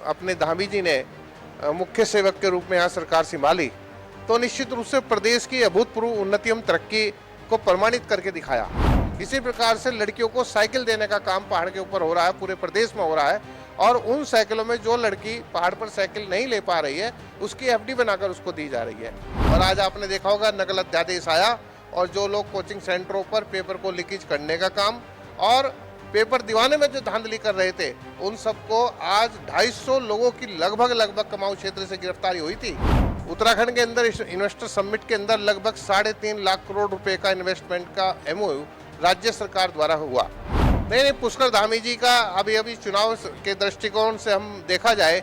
अपने धामी जी ने मुख्य सेवक के रूप में यहाँ सरकार संभाली तो निश्चित रूप से प्रदेश की अभूतपूर्व उन्नति एवं तरक्की को प्रमाणित करके दिखाया। इसी प्रकार से लड़कियों को साइकिल देने का काम पहाड़ के ऊपर हो रहा है, पूरे प्रदेश में हो रहा है। और उन साइकिलों में जो लड़की पहाड़ पर साइकिल नहीं ले पा रही है उसकी एफडी बनाकर उसको दी जा रही है। और आज आपने देखा होगा नकल अध्यादेश आया और जो लोग कोचिंग सेंटरों पर पेपर को लीकेज करने का काम और पेपर दिवाने में जो धांधली कर रहे थे उन सबको आज 250 लोगों की लगभग कुमाऊं क्षेत्र से गिरफ्तारी हुई थी। उत्तराखंड के अंदर इन्वेस्टर समिट के अंदर लगभग 3.5 लाख करोड़ रुपए का इन्वेस्टमेंट का एमओयू राज्य सरकार द्वारा हुआ। नहीं, पुष्कर धामी जी का अभी चुनाव के दृष्टिकोण से हम देखा जाए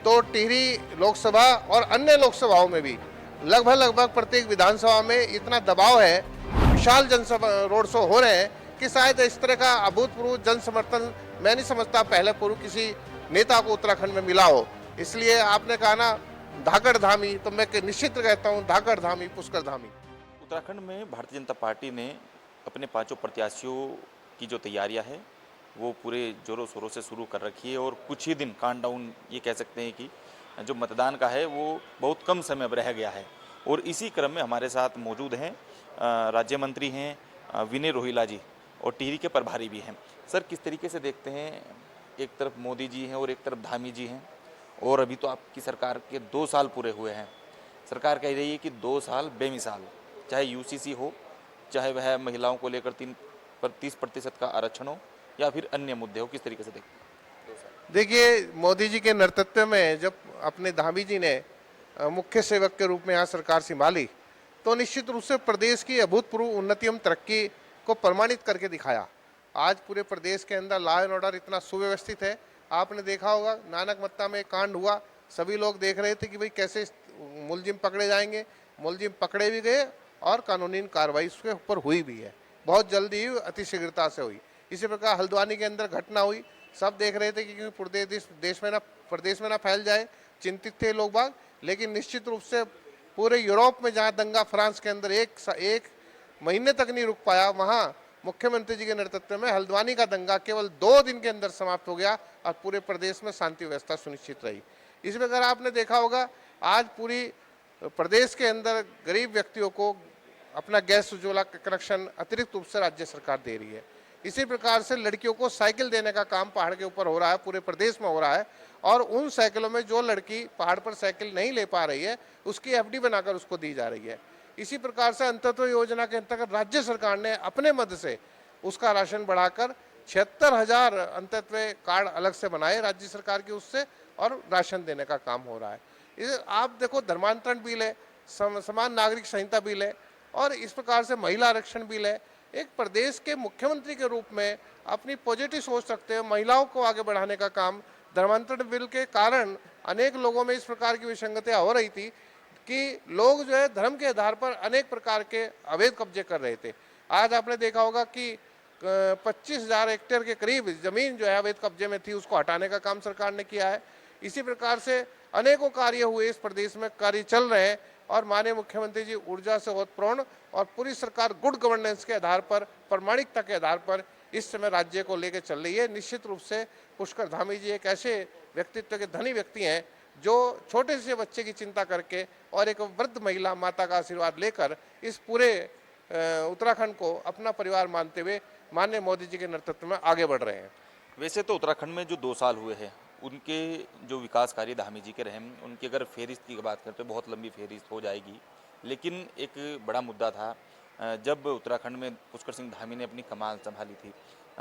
तो टिहरी लोकसभा और अन्य लोकसभाओं में भी लगभग प्रत्येक विधानसभा में इतना दबाव है, विशाल जनसभा रोड शो हो रहे हैं कि शायद इस तरह का अभूतपूर्व जन समर्थन मैं नहीं समझता पहले पूर्व किसी नेता को उत्तराखंड में मिला हो। इसलिए आपने कहा ना धाकड़ धामी, तो मैं निश्चित कहता हूँ धाकड़ धामी, पुष्कर धामी। उत्तराखंड में भारतीय जनता पार्टी ने अपने 5 प्रत्याशियों की जो तैयारियां है वो पूरे जोरों शोरों से शुरू कर रखी है और कुछ ही दिन काउंटडाउन ये कह सकते हैं कि जो मतदान का है वो बहुत कम समय अब रह गया है। और इसी क्रम में हमारे साथ मौजूद हैं राज्य मंत्री हैं विनय रोहिला जी और टिहरी के प्रभारी भी हैं। सर, किस तरीके से देखते हैं, एक तरफ मोदी जी हैं और एक तरफ धामी जी हैं और अभी तो आपकी सरकार के 2 साल पूरे हुए हैं। सरकार कह रही है कि 2 साल बेमिसाल, चाहे यूसीसी हो, चाहे वह महिलाओं को लेकर 30% का आरक्षण हो या फिर अन्य मुद्दे हो, किस तरीके से देखिए, मोदी जी के नेतृत्व में जब अपने धामी जी ने मुख्य सेवक के रूप में यहाँ सरकार संभाली तो निश्चित रूप से प्रदेश की अभूतपूर्व उन्नति एवं तरक्की को प्रमाणित करके दिखाया। आज पूरे प्रदेश के अंदर लॉ एंड ऑर्डर इतना सुव्यवस्थित है। आपने देखा होगा नानक मत्ता में कांड हुआ, सभी लोग देख रहे थे कि भाई कैसे मुलजिम पकड़े जाएंगे। मुलजिम पकड़े भी गए और कानूनी कार्रवाई उसके ऊपर हुई भी है, बहुत जल्दी ही अतिशीघ्रता से हुई। इसी प्रकार हल्द्वानी के अंदर घटना हुई, सब देख रहे थे कि क्योंकि पूरे प्रदेश में ना फैल जाए, चिंतित थे लोग बाग। लेकिन निश्चित रूप से पूरे यूरोप में जहां दंगा फ्रांस के अंदर एक महीने तक नहीं रुक पाया, वहां मुख्यमंत्री जी के नेतृत्व में हल्द्वानी का दंगा केवल 2 दिन के अंदर समाप्त हो गया और पूरे प्रदेश में शांति व्यवस्था सुनिश्चित रही। इसी प्रकार आपने देखा होगा आज पूरी प्रदेश के अंदर गरीब व्यक्तियों को अपना गैस उज्ज्वला कनेक्शन अतिरिक्त रूप से राज्य सरकार दे रही है। इसी प्रकार से लड़कियों को साइकिल देने का काम पहाड़ के ऊपर हो रहा है, पूरे प्रदेश में हो रहा है। और उन साइकिलों में जो लड़की पहाड़ पर साइकिल नहीं ले पा रही है उसकी एफडी बनाकर उसको दी जा रही है। इसी प्रकार से अंत्योदय योजना के अंतर्गत राज्य सरकार ने अपने मद से उसका राशन बढ़ाकर 76,000 अंत्योदय कार्ड अलग से बनाए राज्य सरकार की उससे और राशन देने का काम हो रहा है। इसे आप देखो, धर्मांतरण बिल है, समान नागरिक संहिता बिल है और इस प्रकार से महिला आरक्षण बिल है। एक प्रदेश के मुख्यमंत्री के रूप में अपनी पॉजिटिव सोच रखते हैं, महिलाओं को आगे बढ़ाने का काम। धर्मांतरण बिल के कारण अनेक लोगों में इस प्रकार की विसंगतियां हो रही थी कि लोग जो है धर्म के आधार पर अनेक प्रकार के अवैध कब्जे कर रहे थे। आज आपने देखा होगा कि 25,000 हेक्टेयर के करीब जमीन जो है अवैध कब्जे में थी, उसको हटाने का काम सरकार ने किया है। इसी प्रकार से अनेकों कार्य हुए, इस प्रदेश में कार्य चल रहे हैं और माननीय मुख्यमंत्री जी ऊर्जा से ओतप्रोत और पूरी सरकार गुड गवर्नेंस के आधार पर, प्रामाणिकता के आधार पर इस समय राज्य को लेकर चल रही है। निश्चित रूप से पुष्कर धामी जी एक ऐसे व्यक्तित्व के धनी व्यक्ति हैं जो छोटे से बच्चे की चिंता करके और एक वृद्ध महिला माता का आशीर्वाद लेकर इस पूरे उत्तराखंड को अपना परिवार मानते हुए माननीय मोदी जी के नेतृत्व में आगे बढ़ रहे हैं। वैसे तो उत्तराखंड में जो 2 साल हुए हैं उनके जो विकास कार्य धामी जी के रहे, उनकी अगर फेहरिस्त की बात करते तो बहुत लंबी फेहरिस्त हो जाएगी। लेकिन एक बड़ा मुद्दा था जब उत्तराखंड में पुष्कर सिंह धामी ने अपनी कमान संभाली थी,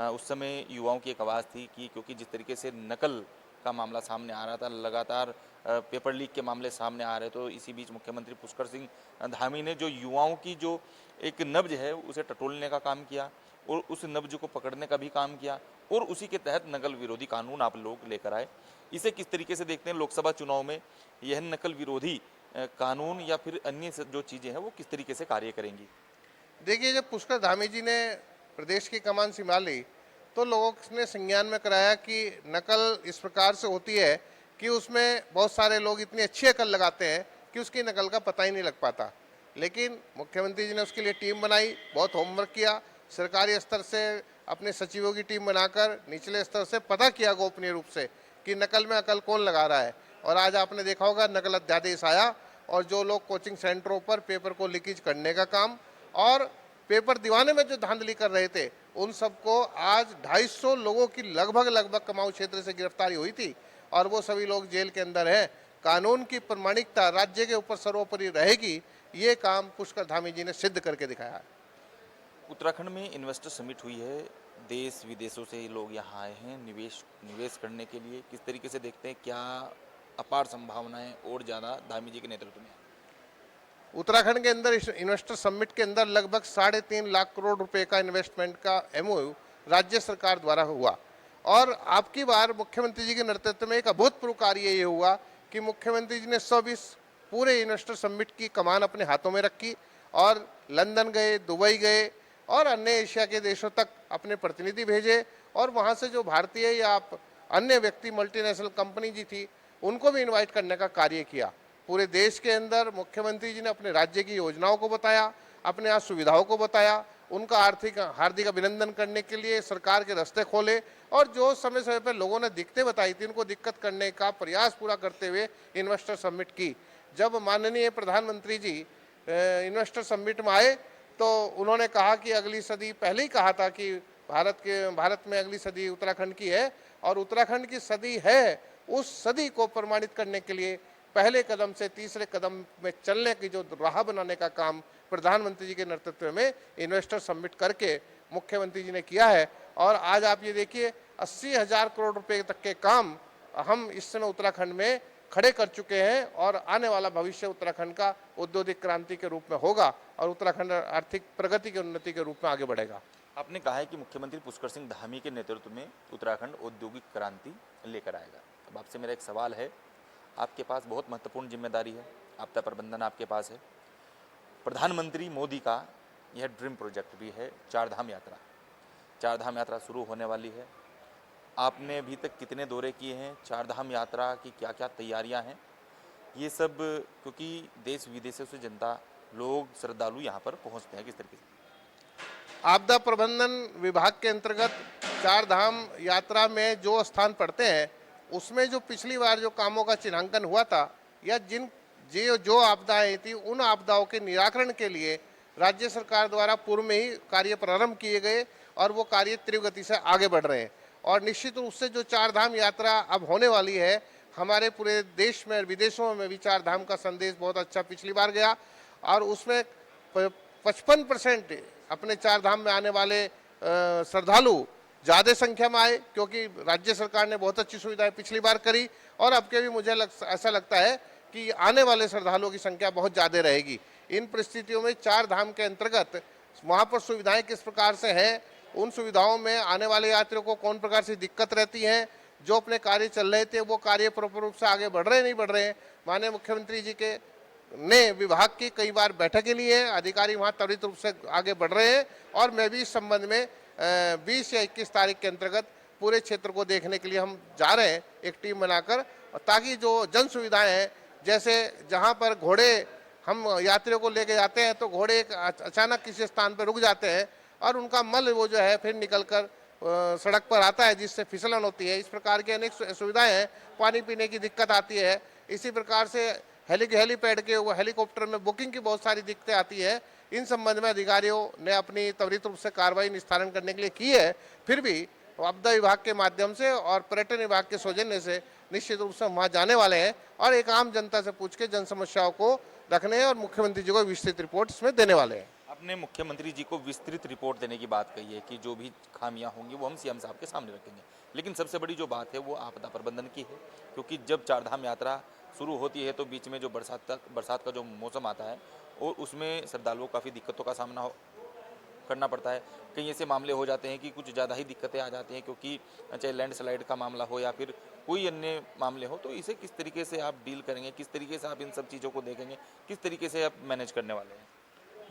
उस समय युवाओं की एक आवाज़ थी कि क्योंकि जिस तरीके से नकल का मामला सामने आ रहा था, लगातार पेपर लीक के मामले सामने आ रहे, तो इसी बीच मुख्यमंत्री पुष्कर सिंह धामी ने जो युवाओं की जो एक नब्ज है उसे टटोलने का काम किया और उस नब्ज को पकड़ने का भी काम किया और उसी के तहत नकल विरोधी कानून आप लोग लेकर आए। इसे किस तरीके से देखते हैं, लोकसभा चुनाव में यह नकल विरोधी कानून या फिर अन्य जो चीज़ें हैं वो किस तरीके से कार्य करेंगी? देखिए, जब पुष्कर धामी जी ने प्रदेश की कमान संभाली तो लोगों ने संज्ञान में कराया कि नकल इस प्रकार से होती है कि उसमें बहुत सारे लोग इतनी अच्छी अकल लगाते हैं कि उसकी नकल का पता ही नहीं लग पाता। लेकिन मुख्यमंत्री जी ने उसके लिए टीम बनाई, बहुत होमवर्क किया, सरकारी स्तर से अपने सचिवों की टीम बनाकर निचले स्तर से पता किया गोपनीय रूप से कि नकल में अकल कौन लगा रहा है। और आज आपने देखा होगा नकल अध्यादेश आया और जो लोग कोचिंग सेंटरों पर पेपर को लीकेज करने का काम और पेपर दिवाने में जो धांधली कर रहे थे उन सबको आज 250 लोगों की लगभग कमाऊ क्षेत्र से गिरफ्तारी हुई थी और वो सभी लोग जेल के अंदर हैं। कानून की प्रामाणिकता राज्य के ऊपर सर्वोपरि रहेगी, ये काम पुष्कर धामी जी ने सिद्ध करके दिखाया है। उत्तराखंड में इन्वेस्टर समिट हुई है, देश विदेशों से लोग यहाँ आए हैं निवेश करने के लिए। किस तरीके से देखते हैं, क्या अपार संभावनाएं और ज़्यादा धामी जी के नेतृत्व में? उत्तराखंड के अंदर इस इन्वेस्टर समिट के अंदर लगभग 3.5 लाख करोड़ रुपए का इन्वेस्टमेंट का एमओयू राज्य सरकार द्वारा हुआ और आपकी बार मुख्यमंत्री जी के नेतृत्व में एक अभूतपूर्व कार्य ये हुआ कि मुख्यमंत्री जी ने 120 पूरे इन्वेस्टर समिट की कमान अपने हाथों में रखी और लंदन गए, दुबई गए और अन्य एशिया के देशों तक अपने प्रतिनिधि भेजे और वहाँ से जो भारतीय या अन्य व्यक्ति मल्टीनेशनल कंपनी जी थी उनको भी इनवाइट करने का कार्य किया। पूरे देश के अंदर मुख्यमंत्री जी ने अपने राज्य की योजनाओं को बताया, अपने यहाँ सुविधाओं को बताया, उनका हार्दिक अभिनंदन करने के लिए सरकार के रास्ते खोले और जो समय समय पर लोगों ने दिक्कतें बताई थी उनको दिक्कत करने का प्रयास पूरा करते हुए इन्वेस्टर समिट की। जब माननीय प्रधानमंत्री जी इन्वेस्टर समिट में आए तो उन्होंने कहा कि अगली सदी, पहले ही कहा था कि भारत में अगली सदी उत्तराखंड की है और उत्तराखंड की सदी है, उस सदी को प्रमाणित करने के लिए पहले कदम से तीसरे कदम में चलने की जो राह बनाने का काम प्रधानमंत्री जी के नेतृत्व में इन्वेस्टर समिट करके मुख्यमंत्री जी ने किया है। और आज आप ये देखिए 80,000 करोड़ रुपए तक के काम हम इस समय उत्तराखंड में खड़े कर चुके हैं और आने वाला भविष्य उत्तराखंड का औद्योगिक क्रांति के रूप में होगा और उत्तराखंड आर्थिक प्रगति की उन्नति के रूप में आगे बढ़ेगा। आपने कहा है कि मुख्यमंत्री पुष्कर सिंह धामी के नेतृत्व में उत्तराखंड औद्योगिक क्रांति लेकर आएगा। अब आपसे मेरा एक सवाल है, आपके पास बहुत महत्वपूर्ण जिम्मेदारी है, आपदा प्रबंधन आपके पास है। प्रधानमंत्री मोदी का यह ड्रीम प्रोजेक्ट भी है चारधाम यात्रा। चारधाम यात्रा शुरू होने वाली है। आपने अभी तक कितने दौरे किए हैं, चारधाम यात्रा की क्या क्या तैयारियां हैं, ये सब, क्योंकि देश विदेशों से जनता, लोग, श्रद्धालु यहाँ पर पहुँचते हैं, किस तरीके से? आपदा प्रबंधन विभाग के अंतर्गत चारधाम यात्रा में जो स्थान पड़ते हैं उसमें जो पिछली बार जो कामों का चिन्हांकन हुआ था या जो आपदाएं थी उन आपदाओं के निराकरण के लिए राज्य सरकार द्वारा पूर्व में ही कार्य प्रारंभ किए गए और वो कार्य तीव्र गति से आगे बढ़ रहे हैं। और निश्चित रूप से जो चारधाम यात्रा अब होने वाली है, हमारे पूरे देश में और विदेशों में भी चारधाम का संदेश बहुत अच्छा पिछली बार गया और उसमें 55% अपने चारधाम में आने वाले श्रद्धालु ज़्यादा संख्या में आए क्योंकि राज्य सरकार ने बहुत अच्छी सुविधाएं पिछली बार करी और अब के भी मुझे ऐसा लगता है कि आने वाले श्रद्धालुओं की संख्या बहुत ज़्यादा रहेगी। इन परिस्थितियों में चारधाम के अंतर्गत वहाँ पर सुविधाएं किस प्रकार से हैं, उन सुविधाओं में आने वाले यात्रियों को कौन प्रकार से दिक्कत रहती है, जो अपने कार्य चल रहे थे वो कार्य प्रॉपर रूप से आगे बढ़ रहे नहीं बढ़ रहे हैं। माननीय मुख्यमंत्री जी के ने विभाग की कई बार बैठकें ली हैं, अधिकारी वहाँ त्वरित रूप से आगे बढ़ रहे हैं और मैं भी इस संबंध में 20 या 21 तारीख के अंतर्गत पूरे क्षेत्र को देखने के लिए हम जा रहे हैं एक टीम बनाकर, ताकि जो जन सुविधाएं हैं, जैसे जहां पर घोड़े हम यात्रियों को लेके जाते हैं तो घोड़े अचानक किसी स्थान पर रुक जाते हैं और उनका मल वो जो है फिर निकलकर सड़क पर आता है जिससे फिसलन होती है। इस प्रकार की अनेक सुविधाएं हैं, पानी पीने की दिक्कत आती है। इसी प्रकार से हेलीपैड के हेलीकॉप्टर में बुकिंग की बहुत सारी दिक्कतें आती है। इन संबंध में अधिकारियों ने अपनी त्वरित रूप से कार्रवाई निस्तारण करने के लिए की है। फिर भी आपदा विभाग के माध्यम से और पर्यटन विभाग के सौजन्य से निश्चित रूप से वहाँ जाने वाले हैं और एक आम जनता से पूछ के जन समस्याओं को रखने और मुख्यमंत्री जी को विस्तृत रिपोर्ट इसमें देने वाले हैं। आपने मुख्यमंत्री जी को विस्तृत रिपोर्ट देने की बात कही है कि जो भी खामियां होंगी वो हम सीएम साहब के सामने रखेंगे, लेकिन सबसे बड़ी जो बात है वो आपदा प्रबंधन की है, क्योंकि जब चारधाम यात्रा शुरू होती है तो बीच में जो बरसात का जो मौसम आता है और उसमें श्रद्धालुओं को काफ़ी दिक्कतों का सामना करना पड़ता है। कई ऐसे मामले हो जाते हैं कि कुछ ज़्यादा ही दिक्कतें आ जाती हैं, क्योंकि चाहे लैंडस्लाइड का मामला हो या फिर कोई अन्य मामले हो, तो इसे किस तरीके से आप डील करेंगे, किस तरीके से आप इन सब चीज़ों को देखेंगे, किस तरीके से आप मैनेज करने वाले हैं?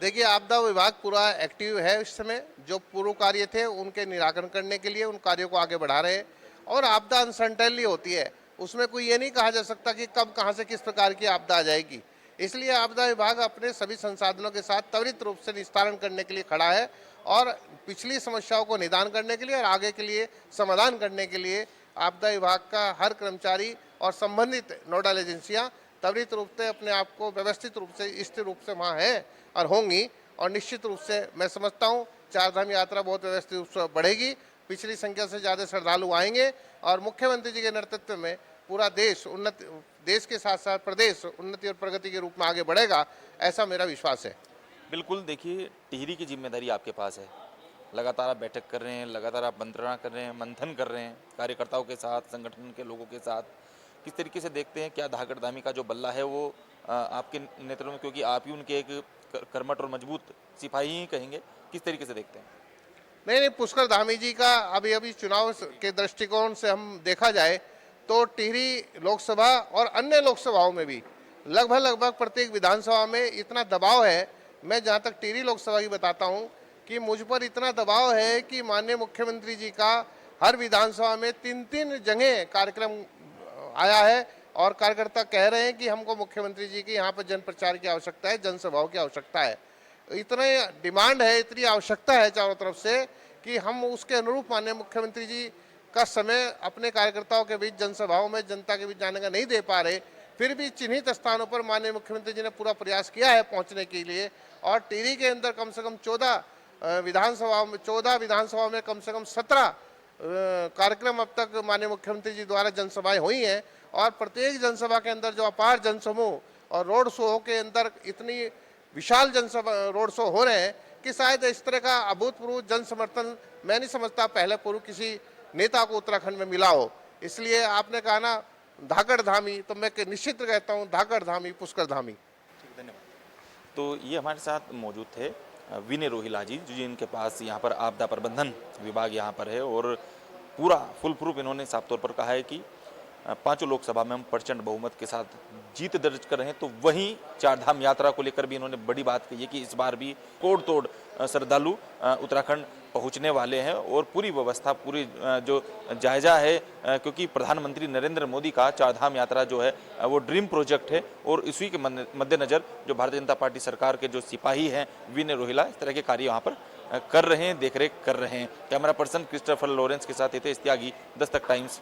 देखिए, आपदा विभाग पूरा एक्टिव है इस समय। जो पूर्व कार्य थे उनके निराकरण करने के लिए उन कार्यों को आगे बढ़ा रहे हैं और आपदा अनसर्टेनली होती है, उसमें कोई ये नहीं कहा जा सकता कि कब कहाँ से किस प्रकार की आपदा आ जाएगी। इसलिए आपदा विभाग अपने सभी संसाधनों के साथ त्वरित रूप से निस्तारण करने के लिए खड़ा है और पिछली समस्याओं को निदान करने के लिए और आगे के लिए समाधान करने के लिए आपदा विभाग का हर कर्मचारी और संबंधित नोडल एजेंसियां त्वरित रूप से अपने आप को व्यवस्थित रूप से स्थिर रूप से वहाँ हैं और होंगी। और निश्चित रूप से मैं समझता हूँ चारधाम यात्रा बहुत व्यवस्थित रूप से बढ़ेगी, पिछली संख्या से ज़्यादा श्रद्धालु आएंगे और मुख्यमंत्री जी के नेतृत्व में पूरा देश उन्नति, देश के साथ साथ प्रदेश उन्नति और प्रगति के रूप में आगे बढ़ेगा, ऐसा मेरा विश्वास है। बिल्कुल, देखिए टिहरी की जिम्मेदारी आपके पास है। लगातार आप बैठक कर रहे हैं, लगातार आप मंत्रणा कर रहे हैं, मंथन कर रहे हैं कार्यकर्ताओं के साथ, संगठन के लोगों के साथ। किस तरीके से देखते हैं, क्या धाकड़ धामी का जो बल्ला है वो आपके नेतृत्व में, क्योंकि आप ही उनके एक कर्मठ और मजबूत सिपाही ही कहेंगे, किस तरीके से देखते हैं? नहीं, पुष्कर धामी जी का अभी अभी चुनाव के दृष्टिकोण से हम देखा जाए तो टिहरी लोकसभा और अन्य लोकसभाओं में भी लगभग प्रत्येक विधानसभा में इतना दबाव है। मैं जहाँ तक टिहरी लोकसभा की बताता हूँ कि मुझ पर इतना दबाव है कि माननीय मुख्यमंत्री जी का हर विधानसभा में 3-3 जगह कार्यक्रम आया है और कार्यकर्ता कह रहे हैं कि हमको मुख्यमंत्री जी की यहाँ पर जन प्रचार की आवश्यकता है, जनसभाओं की आवश्यकता है। इतने डिमांड है, इतनी आवश्यकता है चारों तरफ से कि हम उसके अनुरूप माननीय मुख्यमंत्री जी का समय अपने कार्यकर्ताओं के बीच, जनसभाओं में जनता के बीच जाने का नहीं दे पा रहे। फिर भी चिन्हित स्थानों पर माननीय मुख्यमंत्री जी ने पूरा प्रयास किया है पहुंचने के लिए और टिहरी के अंदर कम से कम 14 विधानसभाओं में कम से कम 17 कार्यक्रम अब तक माननीय मुख्यमंत्री जी द्वारा जनसभाएं हुई हैं और प्रत्येक जनसभा के अंदर जो अपार जनसमूह और रोड शो के अंदर इतनी विशाल जनसभा रोड शो हो रहे हैं कि शायद इस तरह का अभूतपूर्व जन समर्थन मैं नहीं समझता पहले पूर्व किसी नेता को उत्तराखंड में मिला हो। इसलिए आपने कहा ना धाकड़ धामी, तो मैं निश्चित कहता हूँ धाकड़ धामी, पुष्कर धामी। ठीक, धन्यवाद। तो ये हमारे साथ मौजूद थे विनय रोहिला जी, जिनके पास यहाँ पर आपदा प्रबंधन विभाग यहाँ पर है और पूरा फुल प्रूफ इन्होंने साफ तौर पर कहा है कि 5 लोकसभा में हम प्रचंड बहुमत के साथ जीत दर्ज कर रहे हैं। तो वहीं चारधाम यात्रा को लेकर भी इन्होंने बड़ी बात कही है कि इस बार भी कोड़ तोड़ श्रद्धालु उत्तराखंड पहुंचने वाले हैं और पूरी व्यवस्था, पूरी जो जायजा है, क्योंकि प्रधानमंत्री नरेंद्र मोदी का चारधाम यात्रा जो है वो ड्रीम प्रोजेक्ट है और इसी के मद्देनजर जो भारतीय जनता पार्टी सरकार के जो सिपाही हैं विनय रोहिला इस तरह के कार्य वहाँ पर कर रहे हैं, देखरेख कर रहे हैं। कैमरा पर्सन क्रिस्टोफर लॉरेंस के साथ हितेश त्यागी, दस्तक टाइम्स।